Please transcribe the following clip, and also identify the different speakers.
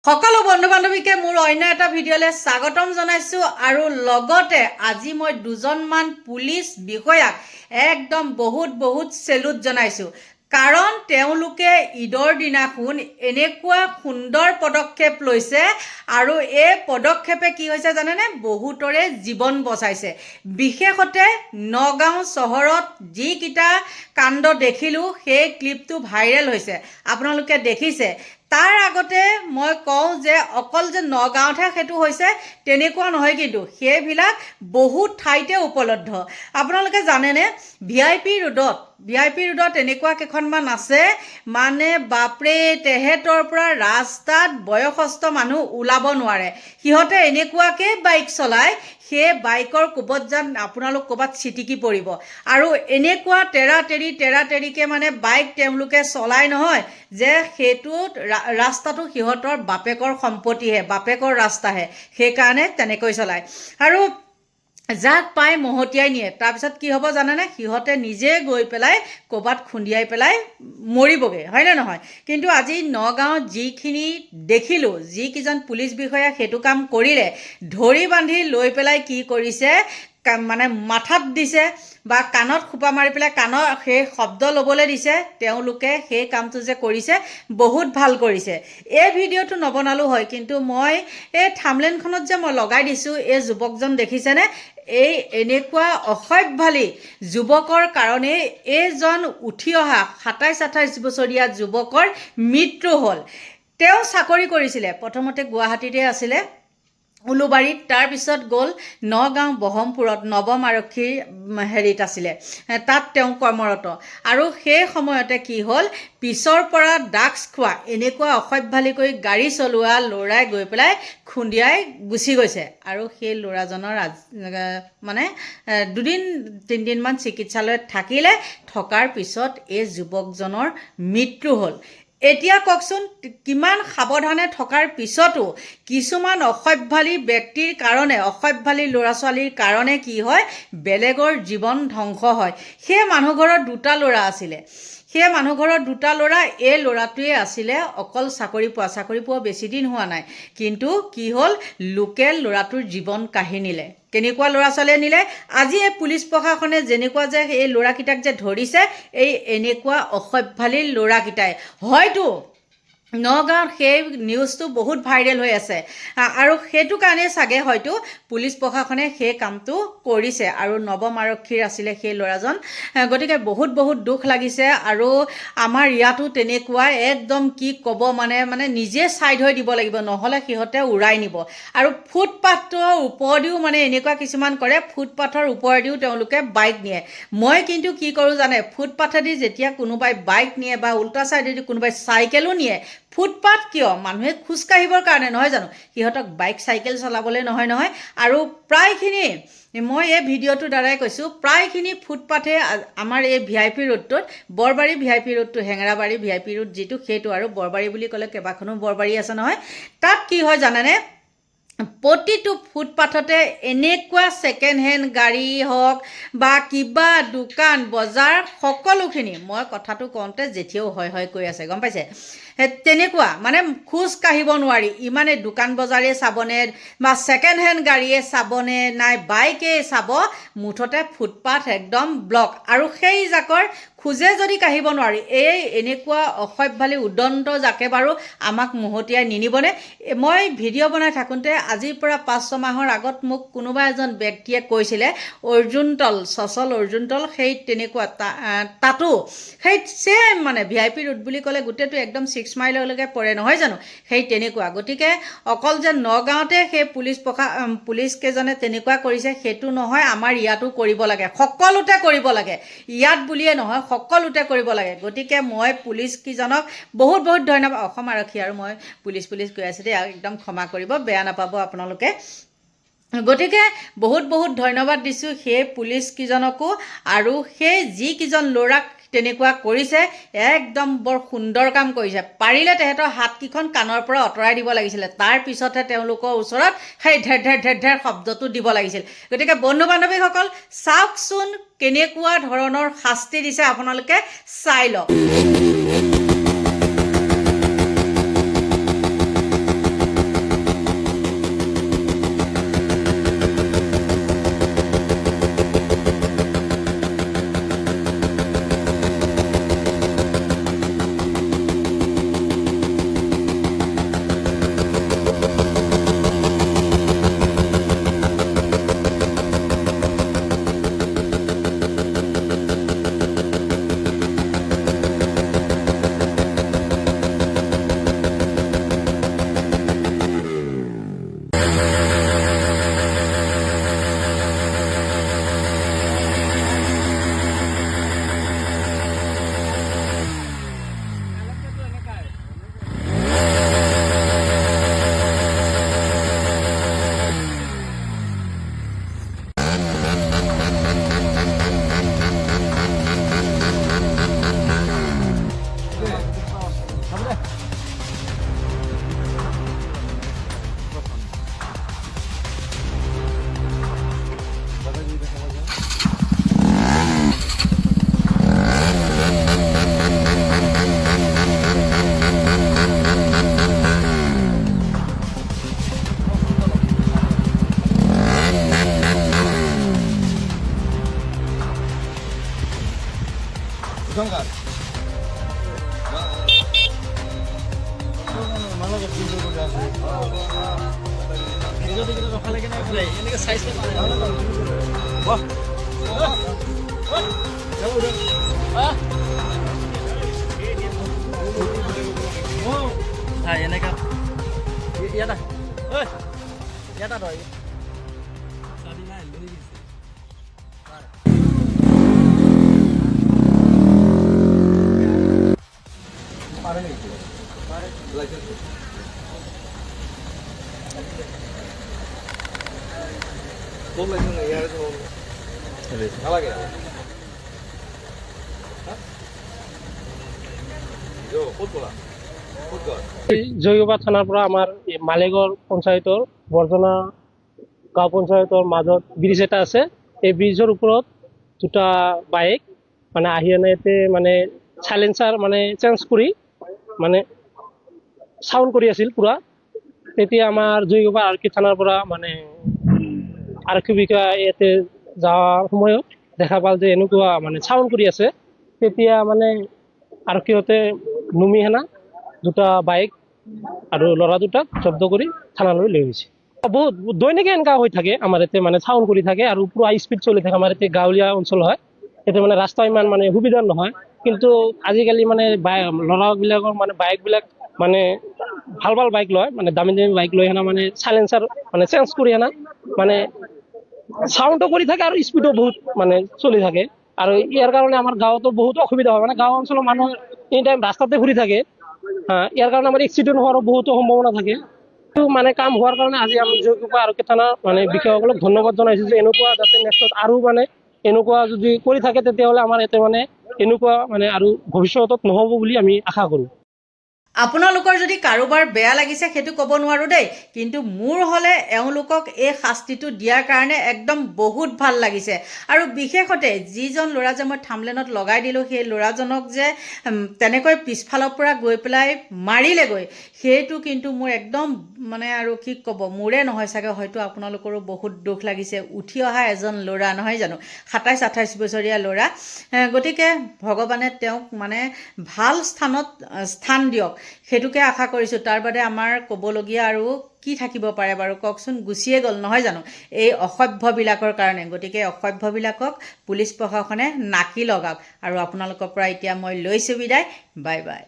Speaker 1: সকলো বন্ধু বান্ধৱীকে মোৰ অন্য এটা ভিডিঅ'লৈ স্বাগতম জনাইছোঁ আৰু লগতে আজি মই দুজনমান পুলিচ বিষয়াক একদম বহুত চেলুট জনাইছোঁ কাৰণ তেওঁলোকে ঈদৰ দিনাখন এনেকুৱা সুন্দৰ পদক্ষেপ লৈছে আৰু এই পদক্ষেপে কি হৈছে জানেনে বহুতৰে জীৱন বচাইছে বিশেষতে নগাঁও চহৰত যিকিটা কাণ্ড দেখিলোঁ সেই ক্লিপটো ভাইৰেল হৈছে আপোনালোকে দেখিছে তাৰ আগতে মই কওঁ যে অকল যে নগাঁৱতহে সেইটো হৈছে তেনেকুৱা নহয় কিন্তু সেইবিলাক বহুত ঠাইতে উপলব্ধ আপোনালোকে জানেনে ভিআইপি ৰোডত এনেকুৱা কেইখনমান আছে মানে বাপৰে তেহেতৰ পৰা ৰাস্তাত বয়সস্থ মানুহ ওলাব নোৱাৰে সিহঁতে এনেকুৱাকে বাইক চলায় সেই বাইকৰ কোবত যেন আপোনালোক ক'ৰবাত ছিটিকি পৰিব আৰু এনেকুৱা তেৰাতেৰিকে মানে বাইক তেওঁলোকে চলাই নহয় যে সেইটোত ৰাস্তাটো সিহঁতৰ বাপেকৰ সম্পত্তিহে বাপেকৰ ৰাস্তাহে সেইকাৰণে তেনেকৈ চলায় আৰু যাক পাই মহতিয়াই নিয়ে তাৰপিছত কি হ'ব জানেনে সিহঁতে নিজে গৈ পেলাই ক'ৰবাত খুন্দিয়াই পেলাই মৰিবগৈ হয়নে নহয় কিন্তু আজি নগাঁৱত যিখিনি দেখিলোঁ যিকেইজন পুলিচ বিষয়া সেইটো কাম কৰিলে ধৰি বান্ধি লৈ পেলাই কি কৰিছে মানে মাথাত দিছে বা কাণত খোপা মাৰি পেলাই কাণৰ সেই শব্দ ল'বলৈ দিছে তেওঁলোকে সেই কামটো যে কৰিছে বহুত ভাল কৰিছে এই ভিডিঅ'টো নবনালোঁ হয় কিন্তু মই এই থামলেনখনত যে মই লগাই দিছোঁ এই যুৱকজন দেখিছেনে এই এনেকুৱা অসভ্যালী যুৱকৰ কাৰণে এইজন উঠি অহা ২৭-২৮ বছৰীয়া যুৱকৰ মৃত্যু হ'ল তেওঁ চাকৰি কৰিছিলে প্ৰথমতে গুৱাহাটীতে আছিলে উলুবাৰীত তাৰপিছত গ'ল নগাঁও বহমপুৰত নৱম আৰক্ষীৰ হেৰিত আছিলে তাত তেওঁ কৰ্মৰত আৰু সেই সময়তে কি হ'ল পিছৰ পৰা ড্ৰাগছ খোৱা এনেকুৱা অসভ্যালীকৈ গাড়ী চলোৱা ল'ৰাই গৈ পেলাই খুন্দিয়াই গুচি গৈছে আৰু সেই ল'ৰাজনৰ মানে ২-৩দিনমান চিকিৎসালয়ত থাকিলে থকাৰ পিছত এই যুৱকজনৰ মৃত্যু হ'ল এতিয়া কওকচোন কিমান সাৱধানে থকাৰ পিছতো কিছুমান অসভ্যালী ব্যক্তিৰ কাৰণে অসভ্যালী ল'ৰা ছোৱালীৰ কাৰণে কি হয় বেলেগৰ জীৱন ধ্বংস হয় সেই মানুহঘৰৰ দুটা ল'ৰা আছিলে সেই মানুহঘৰৰ দুটা ল'ৰা এই ল'ৰাটোৱে আছিলে অকল চাকৰি পোৱা বেছি দিন হোৱা নাই কিন্তু কি হ'ল লোকেল ল'ৰাটোৰ জীৱন কাঢ়ি নিলে কেনেকুৱা ল'ৰা ছোৱালীয়ে নিলে আজি এই পুলিচ প্ৰশাসনে যেনেকুৱা যে এই ল'ৰাকেইটাক যে ধৰিছে এই এনেকুৱা অসভ্যালী ল'ৰাকেইটাই হয়তো নগাঁৱত সেই নিউজটো বহুত ভাইৰেল হৈ আছে আৰু সেইটো কাৰণে চাগে হয়তো পুলিচ প্ৰশাসনে সেই কামটো কৰিছে আৰু নৱম আৰক্ষীৰ আছিলে সেই ল'ৰাজন গতিকে বহুত দুখ লাগিছে আৰু আমাৰ ইয়াতো তেনেকুৱা একদম কি ক'ব মানে নিজে ছাইড হৈ দিব লাগিব নহ'লে সিহঁতে উৰাই নিব আৰু ফুটপাথৰ ওপৰেদিও মানে এনেকুৱা কিছুমান কৰে ফুটপাথৰ ওপৰেদিও তেওঁলোকে বাইক নিয়ে মই কিন্তু কি কৰোঁ জানে ফুটপাথেদি যেতিয়া কোনোবাই বাইক নিয়ে বা উল্টা ছাইডেদি কোনোবাই চাইকেলো নিয়ে ফুটপাথ কিয় মানুহে খোজকাঢ়িবৰ কাৰণে নহয় জানো সিহঁতক বাইক চাইকেল চলাবলৈ নহয় আৰু প্ৰায়খিনি মই এই ভিডিঅ'টোৰ দ্বাৰাই কৈছোঁ প্ৰায়খিনি ফুটপাথে আমাৰ এই ভিআইপি ৰোডটোত বৰবাৰী ভিআইপি ৰোডটো হেঙেৰাবাৰী ভিআইপি ৰোড যিটো সেইটো আৰু বৰবাৰী বুলি ক'লে কেইবাখনো বৰবাৰী আছে নহয় তাত কি হয় জানেনে প্ৰতিটো ফুটপাথতে এনেকুৱা ছেকেণ্ড হেণ্ড গাড়ী হওক বা কিবা দোকান বজাৰ সকলোখিনি মই কথাটো কওঁতে যেতিয়াও হয় কৈ আছে গম পাইছে তেনেকুৱা মানে খোজ কাঢ়িব নোৱাৰি ইমানে দোকান বজাৰে চাবনে বা ছেকেণ্ড হেণ্ড গাড়ীয়ে চাবনে নাই বাইকে চাব মুঠতে ফুটপাথ একদম ব্লক আৰু সেই জাকৰ খোজে যদি কাঢ়িব নোৱাৰি এই এনেকুৱা অসভ্যালী উদন্ত জাকে বাৰু আমাক মহতিয়াই নিনিবনে মই ভিডিঅ' বনাই থাকোঁতে আজিৰ পৰা ৫-৬ মাহৰ আগত মোক কোনোবা এজন ব্যক্তিয়ে কৈছিলে সচল অৰ্জুনতল সেই তেনেকুৱা তাতো সেই ছেম মানে ভিআইপি ৰোড বুলি ক'লে গোটেইটো একদম 6 মাইললৈকে পৰে নহয় জানো সেই তেনেকুৱা গতিকে অকল যে নগাঁৱতে সেই পুলিচ কেইজনে তেনেকুৱা কৰিছে সেইটো নহয় আমাৰ ইয়াতো কৰিব লাগে সকলোতে কৰিব লাগে ইয়াত বুলিয়ে নহয় সকলোতে কৰিব লাগে গতিকে মই পুলিচ কেইজনক বহুত ধন্যবাদ অসম আৰক্ষী আৰু মই পুলিচ কৈ আছোঁ দেই একদম ক্ষমা কৰিব বেয়া নাপাব আপোনালোকে গতিকে বহুত ধন্যবাদ দিছোঁ সেই পুলিচ কেইজনকো আৰু সেই যিকেইজন ল'ৰাক তেনেকুৱা কৰিছে একদম বৰ সুন্দৰ কাম কৰিছে পাৰিলে তেহেঁতৰ হাতকেইখন কাণৰ পৰা আঁতৰাই দিব লাগিছিলে তাৰ পিছতহে তেওঁলোকৰ ওচৰত সেই ঢেৰ শব্দটো দিব লাগিছিল গতিকে বন্ধু বান্ধৱীসকল চাওকচোন কেনেকুৱা ধৰণৰ শাস্তি দিছে আপোনালোকে চাই লওক
Speaker 2: এনেকা ইয়াত ইয়াত তই
Speaker 3: জয়গোবা থানাৰ পৰা আমাৰ মালেগড় পঞ্চায়তৰ বৰ্জনা গাঁও পঞ্চায়তৰ মাজত ব্ৰিজ এটা আছে। এই ব্ৰিজৰ ওপৰত দুটা বাইক মানে আহি ইয়াতে মানে চাইলেঞ্চাৰ মানে চেঞ্জ কৰি মানে চাউণ্ড কৰি আছিল পুৰা। তেতিয়া আমাৰ জয়গোবা আৰক্ষী থানাৰ পৰা মানে আৰক্ষী বিষয়া ইয়াতে যোৱাৰ সময়ত দেখা পাল যে এনেকুৱা মানে চাউণ্ড কৰি আছে। তেতিয়া মানে আৰক্ষীহঁতে নুমি হেনা দুটা বাইক আৰু ল'ৰা দুটাক জব্দ কৰি থানালৈ লৈ গৈছে। বহুত দৈনিকে এনেকুৱা হৈ থাকে আমাৰ ইয়াতে মানে চাউণ্ড কৰি থাকে আৰু পুৰা স্পীড চলি থাকে। আমাৰ ইয়াতে গাঁৱলীয়া অঞ্চল হয়, ইয়াতে মানে ৰাস্তা ইমান মানে সুবিধা নহয়। কিন্তু আজিকালি মানে ল'ৰাবিলাকৰ মানে বাইকবিলাক মানে ভাল ভাল বাইক লয়, মানে দামী দামী বাইক লৈ হেনা মানে চাইলেঞ্চাৰ মানে চেঞ্জ কৰি হেনা মানে চাউণ্ডো কৰি থাকে আৰু স্পীডো বহুত মানে চলি থাকে। আৰু ইয়াৰ কাৰণে আমাৰ গাঁৱতো বহুত অসুবিধা হয়, মানে গাঁও অঞ্চলৰ মানুহ এনি টাইম ৰাস্তাতে ঘূৰি থাকে। ইয়াৰ কাৰণে আমাৰ এক্সিডেণ্ট হোৱাৰো বহুতো সম্ভাৱনা থাকে। মানে কাম হোৱাৰ কাৰণে আজি আমি জয়গোবা আৰক্ষী থানা মানে বিষয়াসকলক ধন্যবাদ জনাইছো যে এনেকুৱা যাতে নেক্সট আৰু মানে এনেকুৱা যদি কৰি থাকে তেতিয়াহ'লে আমাৰ ইয়াতে মানে এনেকুৱা মানে আৰু ভৱিষ্যতত নহ'ব বুলি আমি আশা কৰোঁ।
Speaker 1: আপোনালোকৰ যদি কাৰোবাৰ বেয়া লাগিছে সেইটো ক'ব নোৱাৰোঁ দেই, কিন্তু মোৰ হ'লে এওঁলোকক এই শাস্তিটো দিয়াৰ কাৰণে একদম বহুত ভাল লাগিছে। আৰু বিশেষতে যিজন ল'ৰা যে মই থামলেনত লগাই দিলোঁ, সেই ল'ৰাজনক যে তেনেকৈ পিছফালৰ পৰা গৈ পেলাই মাৰিলেগৈ, সেইটো কিন্তু মোৰ একদম মানে আৰু কি ক'ব, মোৰে নহয় চাগে, হয়তো আপোনালোকৰো বহুত দুখ লাগিছে। উঠি অহা এজন ল'ৰা নহয় জানো, 27-28 বছৰীয়া ল'ৰা। গতিকে ভগৱানে তেওঁক মানে ভাল স্থান দিয়ক, সেইটোকে আশা কৰিছোঁ। তাৰ বাদে আমাৰ ক'বলগীয়া আৰু কি থাকিব পাৰে বাৰু কওকচোন, গুচিয়ে গ'ল নহয় জানো এই অসভ্যবিলাকৰ কাৰণে। গতিকে অসভ্যবিলাকক পুলিচ প্ৰশাসনে নাকি লগাওক। আৰু আপোনালোকৰ পৰা এতিয়া মই লৈছোঁ বিদায়, বাই বাই।